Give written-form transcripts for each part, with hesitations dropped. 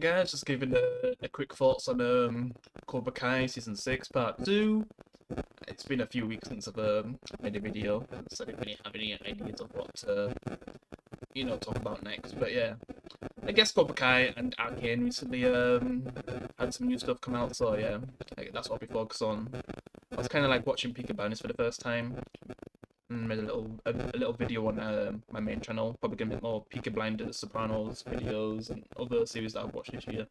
guys, just giving a quick thoughts on Cobra Kai Season 6 Part 2. It's been a few weeks since I've made a video, so I didn't really have any ideas of what to, talk about next. But yeah, I guess Cobra Kai and Arcane recently had some new stuff come out, so yeah, that's what I'll be focused on. I was kind of like watching Peaky Blinders for the first time, and made a little video on my main channel. Probably gonna be more Peaky Blinders, Sopranos videos, and other series that I've watched this year,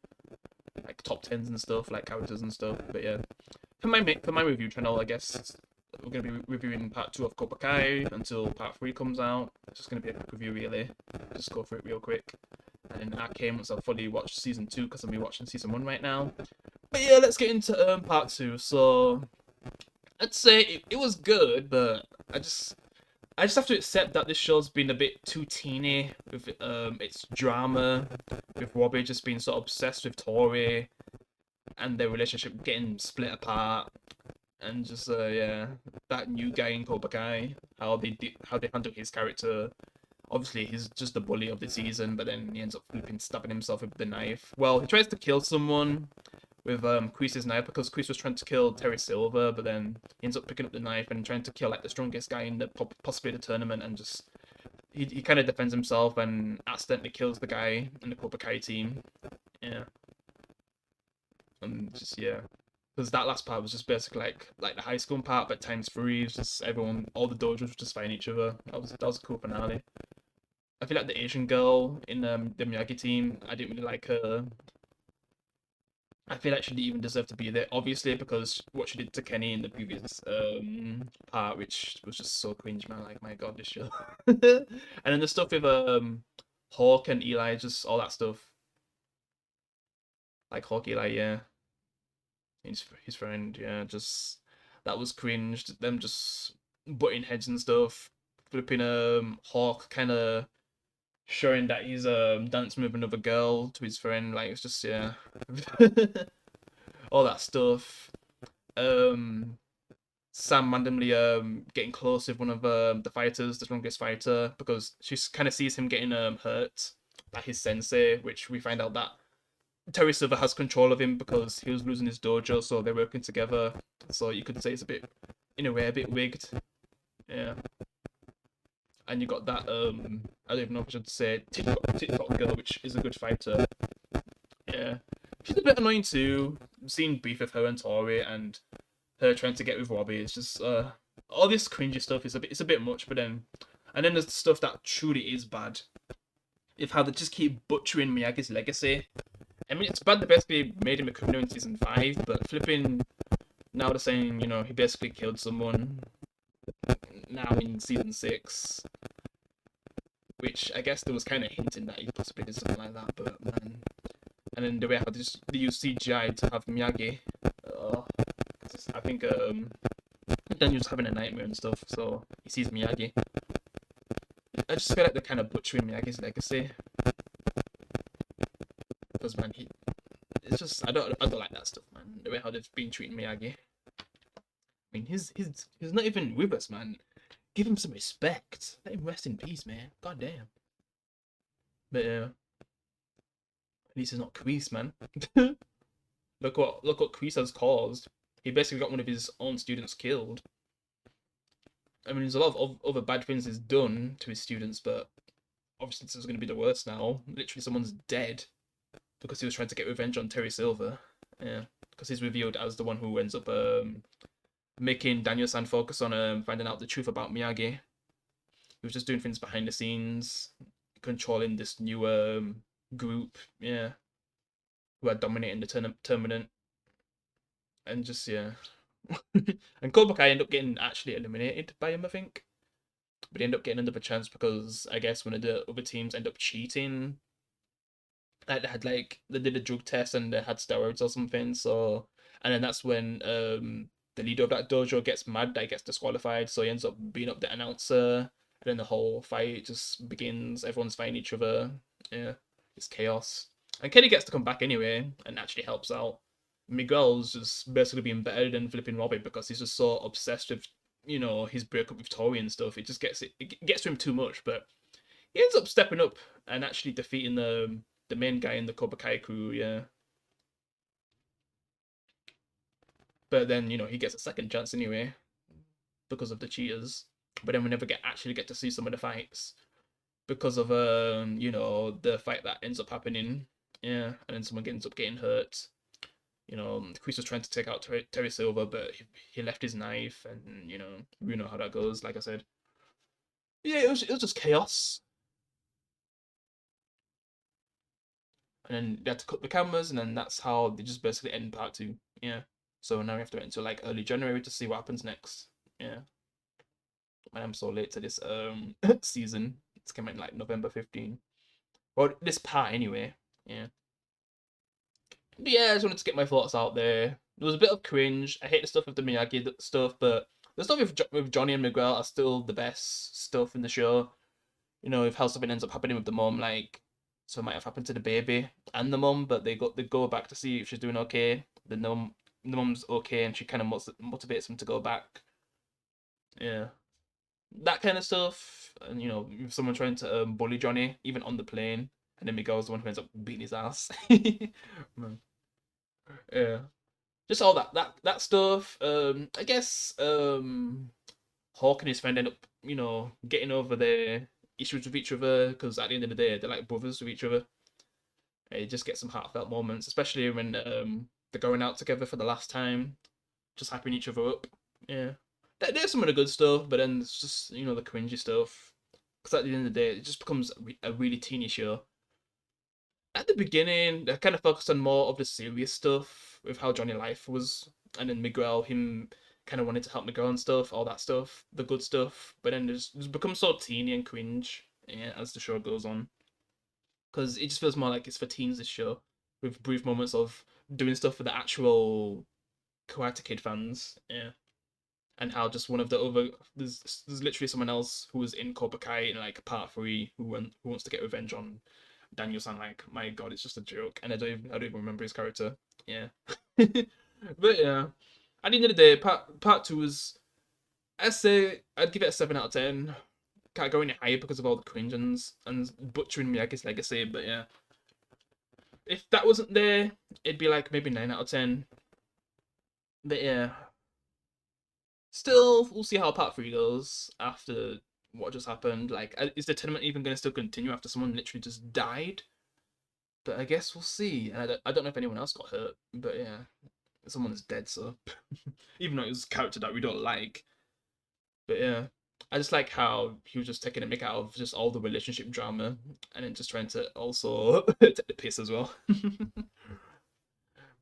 like top tens and stuff, like characters and stuff. But yeah, for my review channel, I guess we're gonna be reviewing part 2 of Cobra Kai until part 3 comes out. It's just gonna be a quick review, really. Just go through it real quick. And then Arcane, once I've fully watched season 2, because I'm rewatching season 1 right now. But yeah, let's get into part 2. So I'd say it was good, but I just have to accept that this show's been a bit too teeny with its drama, with Robbie just being so obsessed with Tori and their relationship getting split apart, and just yeah, that new guy in Cobra Kai, how they handle his character. Obviously, he's just the bully of the season, but then he ends up flipping stabbing himself with the knife. Well, he tries to kill someone with Kreese's knife because Kreese was trying to kill Terry Silver, but then he ends up picking up the knife and trying to kill like the strongest guy in the possibly the tournament, and just he kind of defends himself and accidentally kills the guy in the Cobra Kai team. Yeah, and just yeah. Because that last part was just basically like the high school part, but times 3. It's just everyone, all the dojos were just fighting each other. That was a cool finale. I feel like the Asian girl in the Miyagi team, I didn't really like her. I feel like she didn't even deserve to be there, obviously, because what she did to Kenny in the previous part, which was just so cringe, man. Like, my god, this show. And then the stuff with Hawk and Eli, just all that stuff. Like Hawk, Eli, yeah. His friend, yeah, just that was cringe. Them just butting heads and stuff. Flipping Hawk kind of showing that he's dancing with another girl to his friend. Like, it's just yeah, all that stuff. Um, Sam randomly getting close with one of the fighters, the strongest fighter, because she kind of sees him getting hurt by his sensei, which we find out that Terry Silver has control of him because he was losing his dojo, so they're working together. So you could say it's a bit, in a way, a bit rigged. Yeah. And you got that I don't even know if I should say TikTok girl, which is a good fighter. Yeah. She's a bit annoying too. Seeing beef with her and Tori and her trying to get with Robbie. It's just all this cringy stuff is a bit much, but then and then there's the stuff that truly is bad. If how they just keep butchering Miyagi's legacy. I mean, it's bad they basically made him a criminal in season 5, but flipping now they're saying, he basically killed someone now in season 6. Which I guess there was kind of hinting that he possibly did something like that, but man. And then the way how they use CGI to have Miyagi. I think Daniel's having a nightmare and stuff, so he sees Miyagi. I just feel like they're kind of butchering Miyagi's legacy. Because man, it's just I don't like that stuff, man. The way how they've been treating Miyagi. I mean, he's not even with us, man. Give him some respect. Let him rest in peace, man. God damn. But yeah, at least it's not Kreese, man. look what Kreese has caused. He basically got one of his own students killed. I mean, there's a lot of other bad things he's done to his students, but obviously this is going to be the worst now. Literally, someone's dead because he was trying to get revenge on Terry Silver. Yeah, because he's revealed as the one who ends up making Daniel-san focus on finding out the truth about Miyagi. He was just doing things behind the scenes, controlling this new group, yeah, who are dominating the tournament, and just yeah. And Cobra Kai end up getting actually eliminated by him, I think. But they end up getting another chance because I guess one of the other teams end up cheating. Like they did a drug test and they had steroids or something. So and then that's when the leader of that dojo gets mad that he gets disqualified. So he ends up beating up the announcer. And then the whole fight just begins. Everyone's fighting each other. Yeah, it's chaos. And Kenny gets to come back anyway and actually helps out. Miguel's just basically being better than flipping Robbie because he's just so obsessed with, his breakup with Tori and stuff. It gets to him too much, but he ends up stepping up and actually defeating the main guy in the Cobrakai crew, yeah. But then, you know, he gets a second chance anyway because of the cheaters. But then we never actually get to see some of the fights because of you know, the fight that ends up happening. Yeah, and then someone ends up getting hurt. You know, Chris was trying to take out Terry Silver, but he left his knife, and you know how that goes. Like I said, yeah, it was just chaos. And then they had to cut the cameras, and then that's how they just basically end part two. Yeah. So now we have to wait until like early January to see what happens next. Yeah. And I'm so late to this season. It's coming in like November 15. Well, this part anyway. Yeah. But yeah, I just wanted to get my thoughts out there. There was a bit of cringe. I hate the stuff with the Miyagi stuff, but the stuff with Johnny and Miguel are still the best stuff in the show. You know, if how something ends up happening with the mom, like so it might have happened to the baby and the mom, but they go back to see if she's doing okay. The mom's okay, and she kind of motivates him to go back. Yeah, that kind of stuff. And you know, if someone trying to bully Johnny, even on the plane, and then Miguel's the one who ends up beating his ass. Yeah, just all that stuff. I guess Hawk and his friend end up, you know, getting over their issues with each other because at the end of the day, they're like brothers to each other. You just get some heartfelt moments, especially when they're going out together for the last time, just hyping each other up. Yeah, there's some of the good stuff, but then it's just the cringy stuff. Because at the end of the day, it just becomes a really teeny show. At the beginning, they kind of focused on more of the serious stuff with how Johnny Life was, and then Miguel, him kind of wanted to help Miguel and stuff, all that stuff, the good stuff. But then it's become so teeny and cringe, yeah, as the show goes on, because it just feels more like it's for teens. This show, with brief moments of doing stuff for the actual Karate Kid fans, yeah. And how just one of the other there's literally someone else who was in Cobra Kai in like part 3 who wants to get revenge on Daniel-san. Like, my god, it's just a joke, and I don't even remember his character. Yeah, but yeah, at the end of the day, part 2 was, I say I'd give it a 7 out of 10. Can't go any higher because of all the cringe and butchering Miyagi's legacy. But yeah, if that wasn't there, it'd be like maybe 9 out of 10. But yeah, still, we'll see how part 3 goes after what just happened. Like, is the tournament even going to still continue after someone literally just died? But I guess we'll see. And I don't know if anyone else got hurt, but yeah, someone is dead, so even though it was a character that we don't like. But yeah, I just like how he was just taking a mick out of just all the relationship drama, and then just trying to also take the piss as well.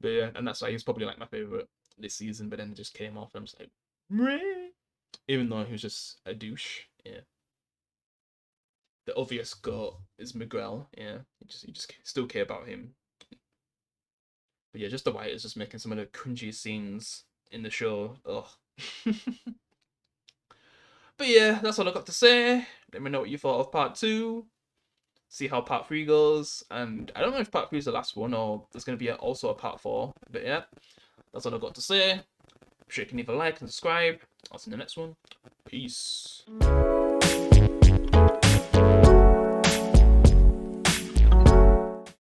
But yeah, and that's why he's probably like my favorite this season. But then it just came off, and I'm just like, meh. Even though he was just a douche. Yeah, the obvious goat is Miguel. Yeah, you just still care about him. But yeah, just the way it's just making some of the cringy scenes in the show. Ugh. But yeah, that's all I got to say. Let me know what you thought of part 2. See how part 3 goes. And I don't know if part 3 is the last one or there's going to be also a part 4. But yeah, that's all I got to say. I'm sure you can leave a like and subscribe. I'll see you in the next one. Peace.